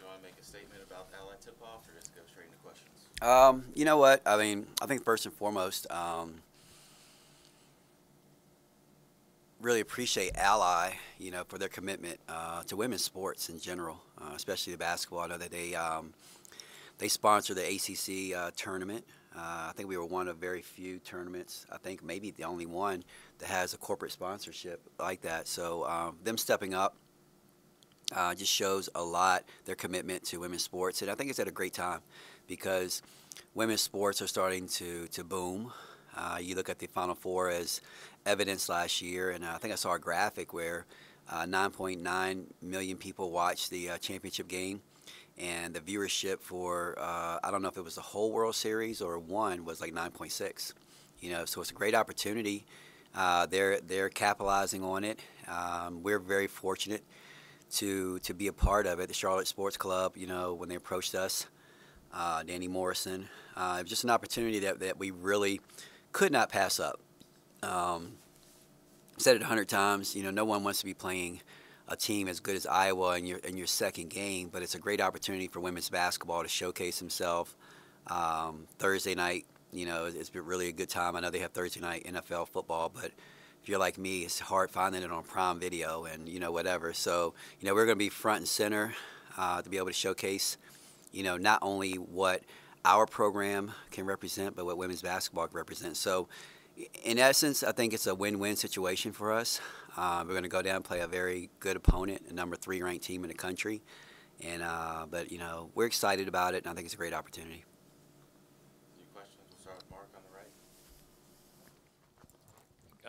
you want to make a statement about the Ally tip-off, or just go straight into questions? You know what? I mean, I think first and foremost, really appreciate Ally, for their commitment to women's sports in general, especially the basketball. I know that they sponsor the ACC tournament. I think we were one of very few tournaments. I think maybe the only one that has a corporate sponsorship like that. So them stepping up just shows a lot their commitment to women's sports, and I think it's at a great time because women's sports are starting to boom. You look at the Final Four as evidence last year, and I think I saw a graphic where 9.9 million people watched the championship game, and the viewership for I don't know if it was the whole World Series or one was like 9.6. So it's a great opportunity. They're capitalizing on it. We're very fortunate to be a part of it. The Charlotte Sports Club, when they approached us, Danny Morrison, it was just an opportunity that we really could not pass up. I've said it 100 times. No one wants to be playing a team as good as Iowa in your second game, but it's a great opportunity for women's basketball to showcase themselves. Thursday night, it's been really a good time. I know they have Thursday night NFL football, but if you're like me, it's hard finding it on Prime Video and whatever. So we're going to be front and center to be able to showcase not only what our program can represent, but what women's basketball can represent. So in essence, I think it's a win-win situation for us. We're going to go down and play a very good opponent, a number 3 ranked team in the country, and but we're excited about it, and I think it's a great opportunity. Any questions? We'll start with Mark on the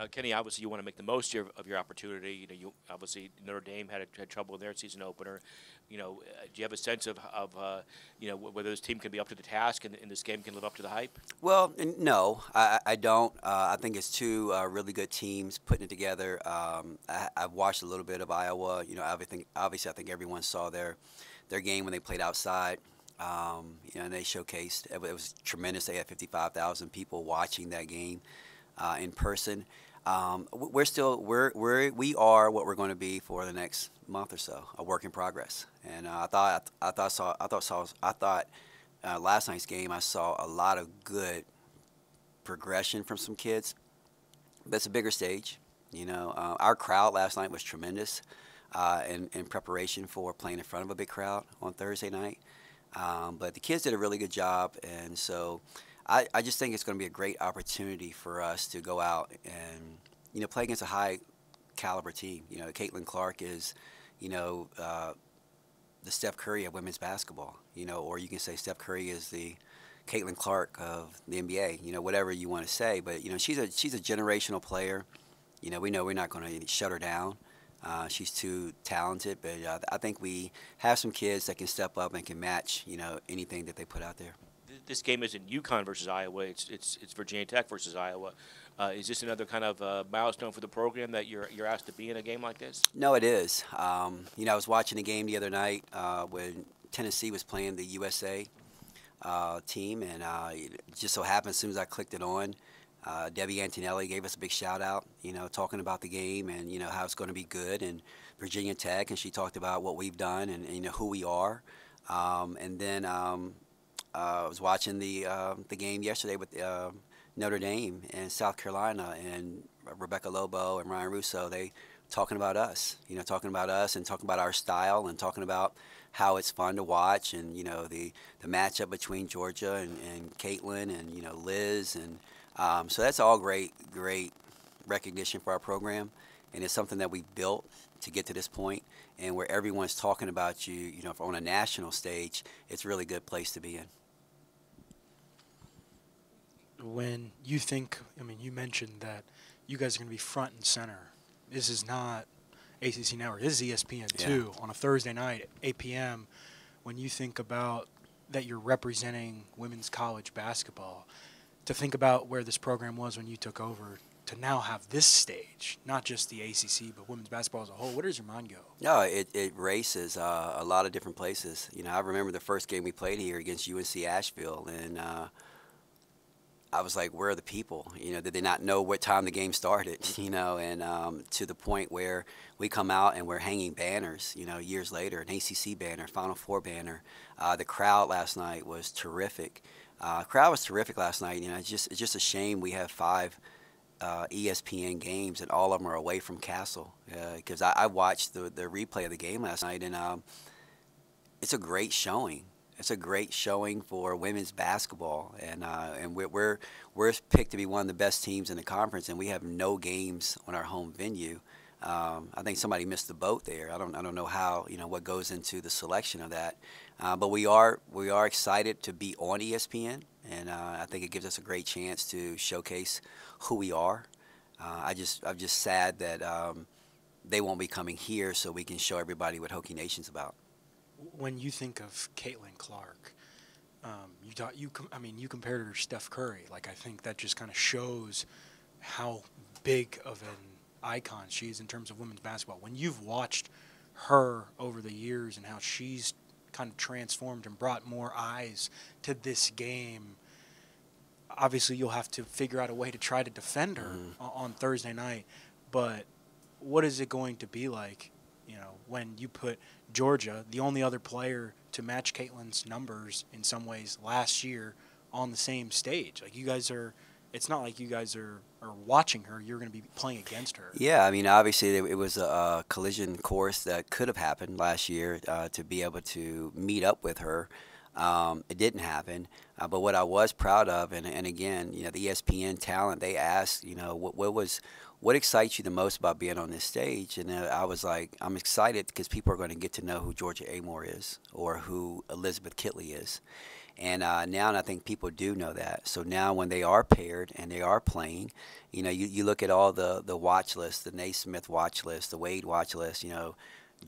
right. Kenny, obviously you want to make the most of your opportunity. You obviously Notre Dame had trouble in their season opener. Do you have a sense of whether this team can be up to the task and this game can live up to the hype? Well, no, I don't. I think it's two really good teams putting it together. I've watched a little bit of Iowa. Obviously, I think everyone saw their game when they played outside. And they showcased. It was tremendous. They had 55,000 people watching that game in person. We are what we're going to be for the next month or so, a work in progress. And I thought last night's game I saw a lot of good progression from some kids. But it's a bigger stage. Our crowd last night was tremendous in preparation for playing in front of a big crowd on Thursday night. But the kids did a really good job, and so I just think it's going to be a great opportunity for us to go out and play against a high caliber team. Caitlin Clark is the Steph Curry of women's basketball. Or you can say Steph Curry is the Caitlin Clark of the NBA. Whatever you want to say, but she's a generational player. We know we're not going to shut her down. She's too talented, but I think we have some kids that can step up and can match anything that they put out there. This game isn't UConn versus Iowa. It's Virginia Tech versus Iowa. Is this another kind of milestone for the program that you're asked to be in a game like this? No, it is. I was watching a game the other night when Tennessee was playing the USA team, and it just so happened as soon as I clicked it on, Debbie Antonelli gave us a big shout out, talking about the game and how it's going to be good, and Virginia Tech, and she talked about what we've done and who we are, and then I was watching the game yesterday with Notre Dame and South Carolina, and Rebecca Lobo and Ryan Russo. They talking about us, talking about us and talking about our style and talking about how it's fun to watch, and the matchup between Georgia and Caitlin and Liz, and so that's all great recognition for our program, and it's something that we built to get to this point, and where everyone's talking about you, on a national stage. It's a really good place to be in. When you think, you mentioned that you guys are going to be front and center. This is not ACC Network. This is ESPN2 on a Thursday night, 8 p.m. When you think about that you're representing women's college basketball, to think about where this program was when you took over, to now have this stage, not just the ACC, but women's basketball as a whole, where does your mind go? No, it races a lot of different places. I remember the first game we played here against UNC Asheville, and I was like, where are the people? You know, did they not know what time the game started? You know, and to the point where we come out and we're hanging banners, you know, years later, an ACC banner, Final Four banner. The crowd last night was terrific. Crowd was terrific last night. You know, it's just a shame we have 5 ESPN games and all of them are away from Castle. Because I watched the replay of the game last night, and it's a great showing. It's a great showing for women's basketball, and we're picked to be one of the best teams in the conference, and we have no games on our home venue. I think somebody missed the boat there. I don't know how, you know, what goes into the selection of that, but we are excited to be on ESPN, and I think it gives us a great chance to showcase who we are. I'm just sad that they won't be coming here so we can show everybody what Hokie Nation's about. When you think of Caitlin Clark, you compared her to Steph Curry. Like, I think that just kind of shows how big of an icon she is in terms of women's basketball. When you've watched her over the years and how she's kind of transformed and brought more eyes to this game, obviously you'll have to figure out a way to try to defend her on Thursday night. But what is it going to be like, you know, when you put Georgia, the only other player to match Caitlin's numbers in some ways last year, on the same stage? Like, you guys are, it's not like you guys are watching her. You're going to be playing against her. Yeah, I mean, obviously it was a collision course that could have happened last year to be able to meet up with her. It didn't happen. But what I was proud of, and again, you know, the ESPN talent, they asked, you know, what excites you the most about being on this stage? And I was like, I'm excited because people are going to get to know who Georgia Amore is or who Elizabeth Kitley is. And now I think people do know that. So now when they are paired and they are playing, you know, you look at all the watch lists, the Naismith watch list, the Wade watch list, you know,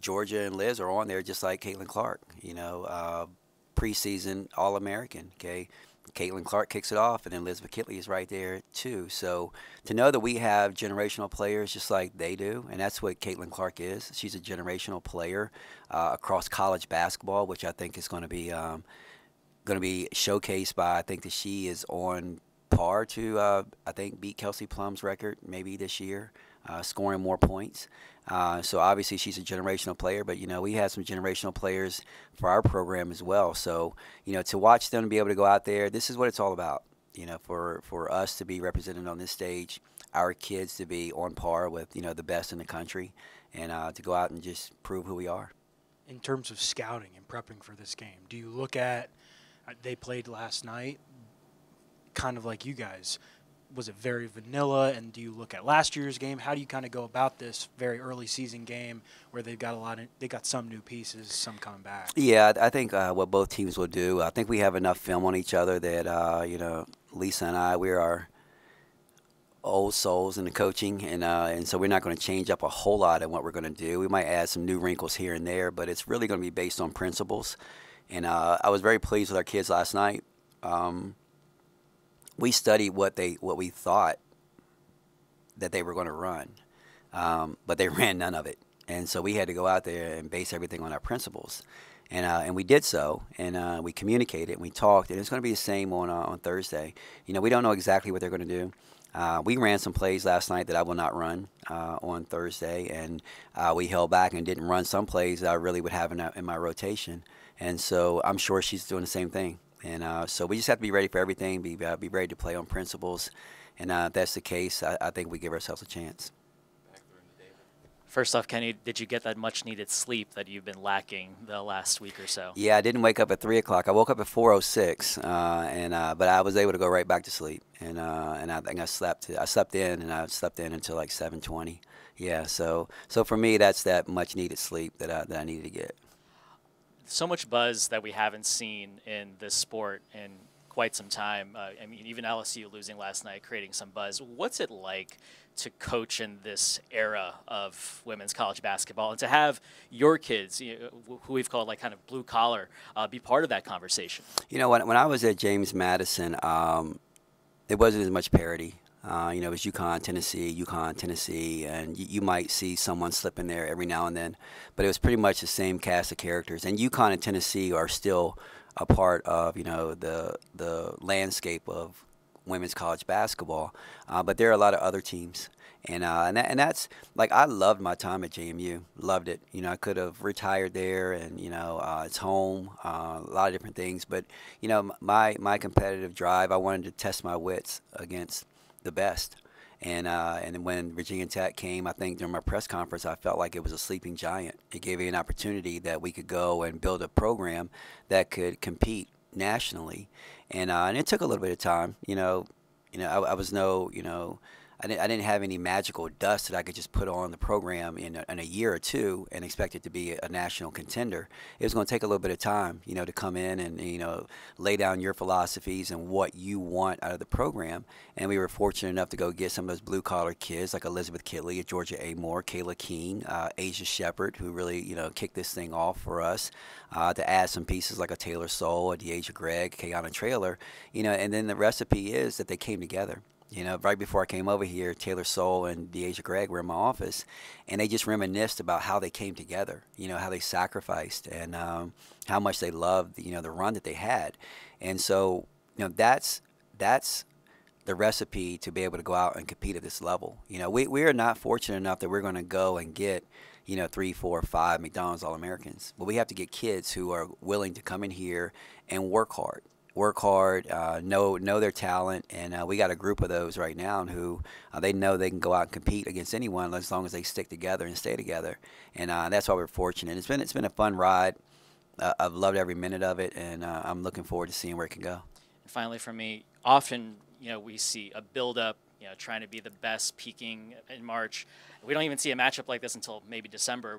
Georgia and Liz are on there just like Caitlin Clark, you know, preseason All-American, okay? Caitlin Clark kicks it off, and then Elizabeth Kitley is right there too. So to know that we have generational players just like they do, and that's what Caitlin Clark is. She's a generational player across college basketball, which I think is going to be showcased by, I think that she is on par to I think beat Kelsey Plum's record maybe this year, scoring more points. So obviously she's a generational player, but, you know, we had some generational players for our program as well. So, you know, to watch them be able to go out there, this is what it's all about, you know, for us to be represented on this stage, our kids to be on par with, you know, the best in the country, and to go out and just prove who we are. In terms of scouting and prepping for this game, do you look at, they played last night, kind of like you guys, was it very vanilla? And do you look at last year's game? How do you kind of go about this very early season game where they got some new pieces, some coming back? Yeah, I think what both teams will do, I think we have enough film on each other that, you know, Lisa and I, we are old souls in the coaching, and so we're not going to change up a whole lot in what we're going to do. We might add some new wrinkles here and there, but it's really going to be based on principles. And I was very pleased with our kids last night. We studied what we thought that they were going to run, but they ran none of it. And so we had to go out there and base everything on our principles. And we did so, and we communicated, and we talked, and it's going to be the same on Thursday. You know, we don't know exactly what they're going to do. We ran some plays last night that I will not run on Thursday, and we held back and didn't run some plays that I really would have in my rotation. And so I'm sure she's doing the same thing. And so we just have to be ready for everything, be ready to play on principles. And if that's the case, I think we give ourselves a chance. First off, Kenny, did you get that much-needed sleep that you've been lacking the last week or so? Yeah, I didn't wake up at 3 o'clock. I woke up at 4:06, but I was able to go right back to sleep. And I think I slept in, and I slept in until like 7:20. Yeah, so for me, that's that much-needed sleep that I needed to get. So much buzz that we haven't seen in this sport in quite some time. I mean, even LSU losing last night, creating some buzz. What's it like to coach in this era of women's college basketball, and to have your kids, who we've called like kind of blue collar, be part of that conversation? You know, when I was at James Madison, it wasn't as much parity. It was UConn, Tennessee, and you might see someone slip in there every now and then, but it was pretty much the same cast of characters. And UConn and Tennessee are still a part of, the landscape of women's college basketball. But there are a lot of other teams. And that's like I loved my time at JMU, loved it. You know, I could have retired there, and it's home, a lot of different things. But my competitive drive, I wanted to test my wits against the best. And when Virginia Tech came, I think during my press conference, I felt like it was a sleeping giant. It gave me an opportunity that we could go and build a program that could compete nationally, and it took a little bit of time. I was I didn't have any magical dust that I could just put on the program in a year or two and expect it to be a national contender. It was going to take a little bit of time, to come in and, lay down your philosophies and what you want out of the program. And we were fortunate enough to go get some of those blue-collar kids like Elizabeth Kitley, Georgia A. Moore, Kayla King, Asia Shepard, who really, kicked this thing off for us, to add some pieces like a Taylor Soule, a Deasia Gregg, Kayana Traylor, and then the recipe is that they came together. Right before I came over here, Taylor Soule and Deasia Gregg were in my office, and they just reminisced about how they came together, how they sacrificed, and how much they loved, the run that they had. And so, that's the recipe to be able to go out and compete at this level. We are not fortunate enough that we're going to go and get, 3, 4, 5 McDonald's All-Americans. But we have to get kids who are willing to come in here and work hard. Know their talent, and we got a group of those right now who they know they can go out and compete against anyone as long as they stick together and stay together, and that's why we're fortunate. It's been a fun ride. I've loved every minute of it, and I'm looking forward to seeing where it can go. And finally, for me, often we see a build-up, trying to be the best, peaking in March. We don't even see a matchup like this until maybe December.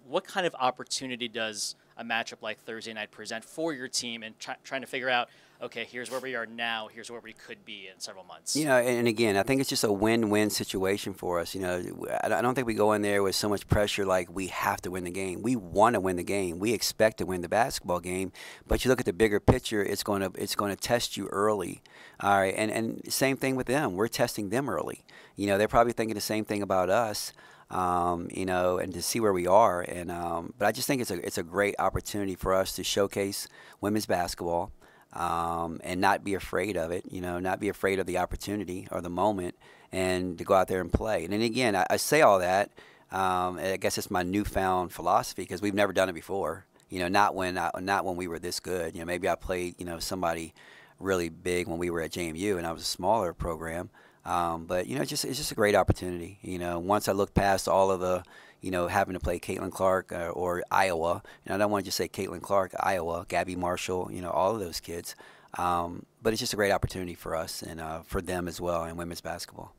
What kind of opportunity does a matchup like Thursday night present for your team and trying to figure out, okay, here's where we are now, here's where we could be in several months? And again, I think it's just a win-win situation for us. I don't think we go in there with so much pressure like we have to win the game. We want to win the game. We expect to win the basketball game. But you look at the bigger picture, it's going to test you early. All right, and same thing with them. We're testing them early. They're probably thinking the same thing about us. And to see where we are, and but I just think it's a great opportunity for us to showcase women's basketball, and not be afraid of it. Not be afraid of the opportunity or the moment, and to go out there and play. And then again, I say all that. I guess it's my newfound philosophy because we've never done it before. Not when we were this good. Maybe I played somebody really big when we were at JMU, and I was a smaller program. But it's just a great opportunity. Once I look past all of the, having to play Caitlin Clark or Iowa, and I don't want to just say Caitlin Clark, Iowa, Gabby Marshall, all of those kids. But it's just a great opportunity for us and for them as well in women's basketball.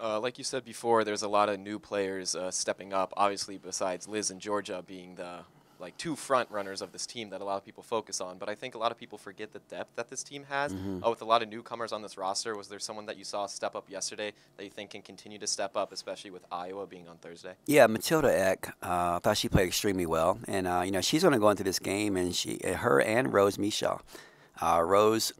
Like you said before, there's a lot of new players stepping up. Obviously, besides Liz and Georgia being the two front runners of this team that a lot of people focus on, but I think a lot of people forget the depth that this team has. With a lot of newcomers on this roster, was there someone that you saw step up yesterday that you think can continue to step up, especially with Iowa being on Thursday? Yeah, Matilda Eck, I thought she played extremely well, and she's going to go into this game, and her and Rose Mishaw. Rose,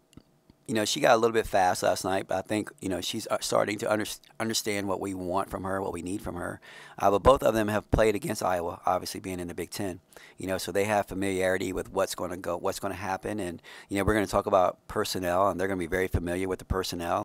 she got a little bit fast last night, but I think, she's starting to understand what we want from her, what we need from her. But both of them have played against Iowa, obviously being in the Big Ten. So they have familiarity with what's going to happen. And, we're going to talk about personnel, and they're going to be very familiar with the personnel.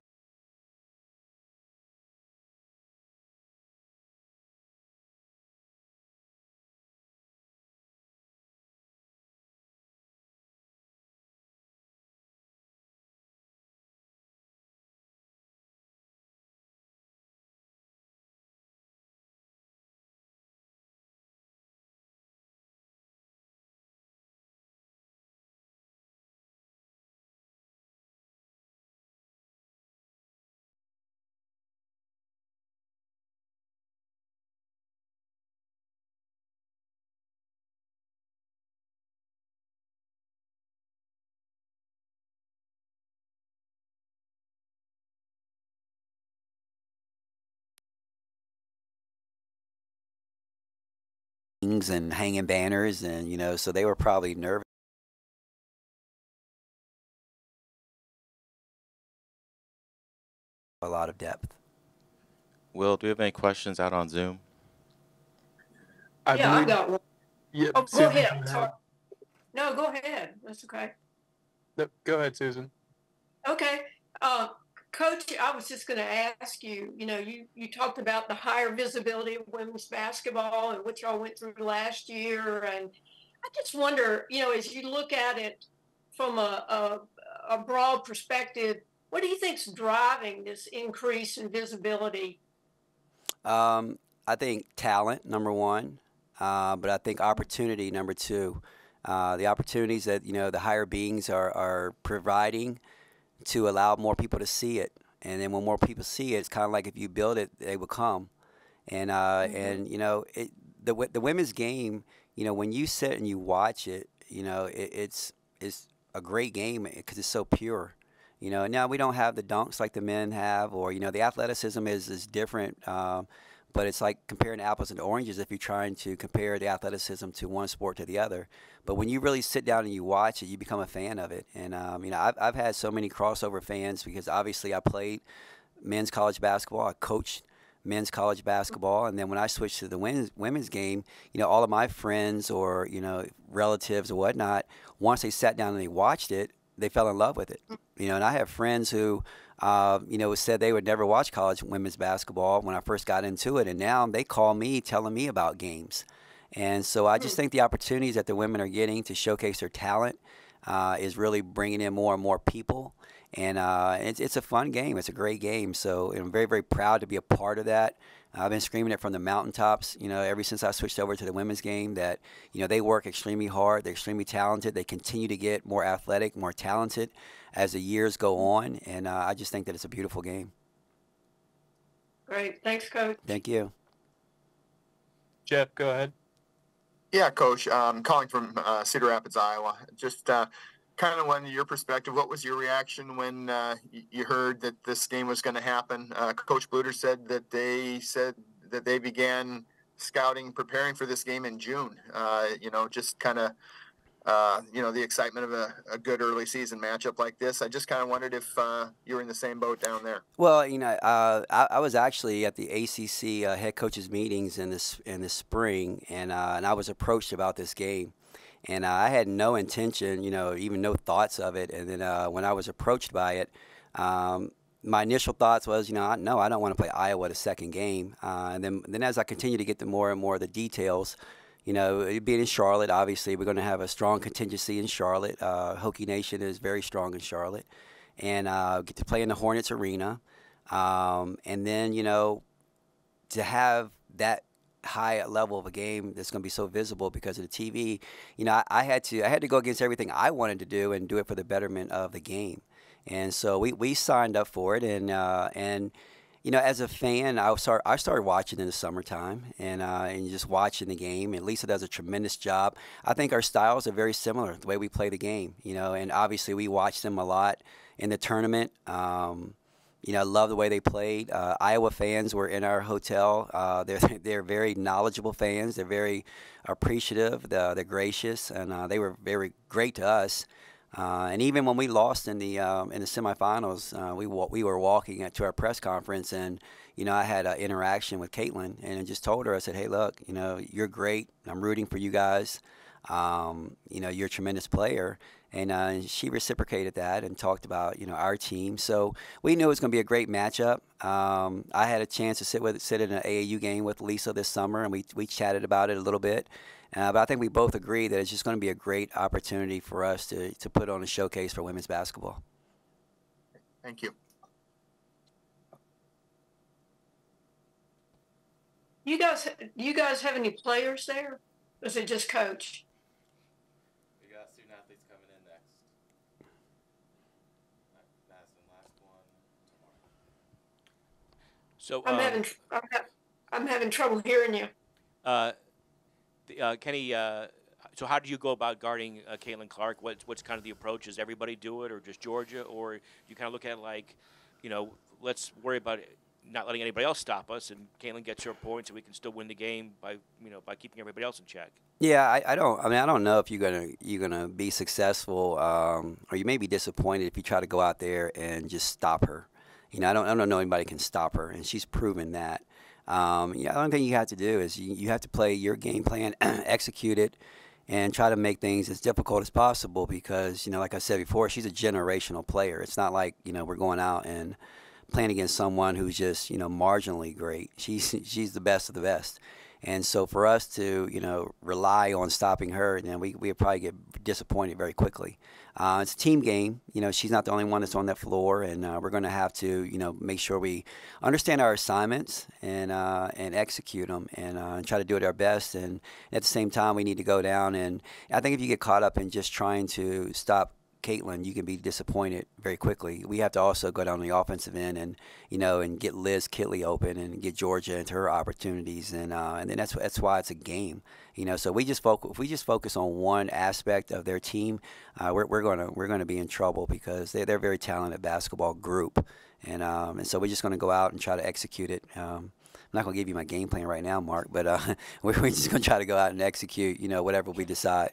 And hanging banners, and so they were probably nervous. A lot of depth. Will, do we have any questions out on Zoom? I got one. Yeah, Oh, go Susan, ahead. you I'm sorry. No, go ahead. That's okay. No, go ahead, Susan. Okay. Coach, I was just going to ask you, you talked about the higher visibility of women's basketball and what y'all went through last year. And I just wonder, as you look at it from a broad perspective, what do you think's driving this increase in visibility? I think talent, number one, but I think opportunity, number two. The opportunities that the higher beings are providing to allow more people to see it, and then when more people see it, it's kind of like if you build it, they will come. And the women's game, when you sit and you watch it, it's a great game because it's so pure. Now we don't have the dunks like the men have, or the athleticism is different. But it's like comparing apples and oranges if you're trying to compare the athleticism to one sport to the other. But when you really sit down and you watch it, you become a fan of it. And I've had so many crossover fans because obviously I played men's college basketball, I coached men's college basketball, and then when I switched to the women's game, all of my friends or relatives or whatnot, once they sat down and they watched it, they fell in love with it. And I have friends who said they would never watch college women's basketball when I first got into it, and now they call me telling me about games. And so I just think the opportunities that the women are getting to showcase their talent is really bringing in more and more people. And it's a fun game. It's a great game. So I'm very, very proud to be a part of that. I've been screaming it from the mountaintops, ever since I switched over to the women's game that, they work extremely hard. They're extremely talented. They continue to get more athletic, more talented as the years go on. And I just think that it's a beautiful game. Great. Thanks, Coach. Thank you. Jeff, go ahead. Yeah, Coach. Calling from Cedar Rapids, Iowa. Just kind of wanted your perspective. What was your reaction when you heard that this game was going to happen? Coach Bluter said that they began scouting, preparing for this game in June. Just kind of the excitement of a good early season matchup like this. I just kind of wondered if you were in the same boat down there. Well, I was actually at the ACC head coaches meetings in the spring, and I was approached about this game. And I had no intention, even no thoughts of it. And then when I was approached by it, my initial thoughts was, no, I don't want to play Iowa the second game. And then as I continue to get to more and more of the details, being in Charlotte, obviously we're going to have a strong contingency in Charlotte. Hokie Nation is very strong in Charlotte. And get to play in the Hornets Arena. And then, to have that high level of a game that's going to be so visible because of the TV, I had to go against everything I wanted to do and do it for the betterment of the game. And so we signed up for it, and as a fan, I started watching in the summertime and just watching the game. And Lisa does a tremendous job. I think our styles are very similar, the way we play the game, and obviously we watched them a lot in the tournament. I love the way they played. Iowa fans were in our hotel. They're very knowledgeable fans. They're very appreciative. They're gracious, and they were very great to us. And even when we lost in the semifinals, we were walking to our press conference, and I had an interaction with Caitlin, and I just told her, I said, hey, look, you're great. I'm rooting for you guys. You're a tremendous player. And she reciprocated that and talked about, our team. So we knew it was going to be a great matchup. I had a chance to sit in an AAU game with Lisa this summer, and we chatted about it a little bit. But I think we both agree that it's just going to be a great opportunity for us to put on a showcase for women's basketball. Thank you. You guys have any players there? Or is it just coach? We got student athletes coming in next. Madison, last one tomorrow. So I'm having trouble hearing you. Kenny, so how do you go about guarding Caitlin Clark? What's kind of the approach? Does everybody do it, or just Georgia, or you kind of look at it like, let's worry about it, not letting anybody else stop us, and Caitlin gets her points, and we can still win the game by keeping everybody else in check. Yeah, I don't know if you're gonna be successful, or you may be disappointed if you try to go out there and just stop her. I don't know anybody can stop her, and she's proven that. The only thing you have to do is you have to play your game plan, execute it, and try to make things as difficult as possible because, like I said before, she's a generational player. It's not like, we're going out and playing against someone who's just, marginally great. She's the best of the best. And so for us to, rely on stopping her, then we'd probably get disappointed very quickly. It's a team game. She's not the only one that's on that floor, and we're going to have to, make sure we understand our assignments and execute them and try to do it our best. And at the same time, we need to go down. And I think if you get caught up in just trying to stop Caitlin, you can be disappointed very quickly. We have to also go down the offensive end and and get Liz Kitley open and get Georgia into her opportunities, and then that's why it's a game. So we just if we just focus on one aspect of their team, we're gonna be in trouble because they're a very talented basketball group, and so we're just gonna go out and try to execute it. I'm not gonna give you my game plan right now, Mark, but we're just gonna try to go out and execute whatever we decide.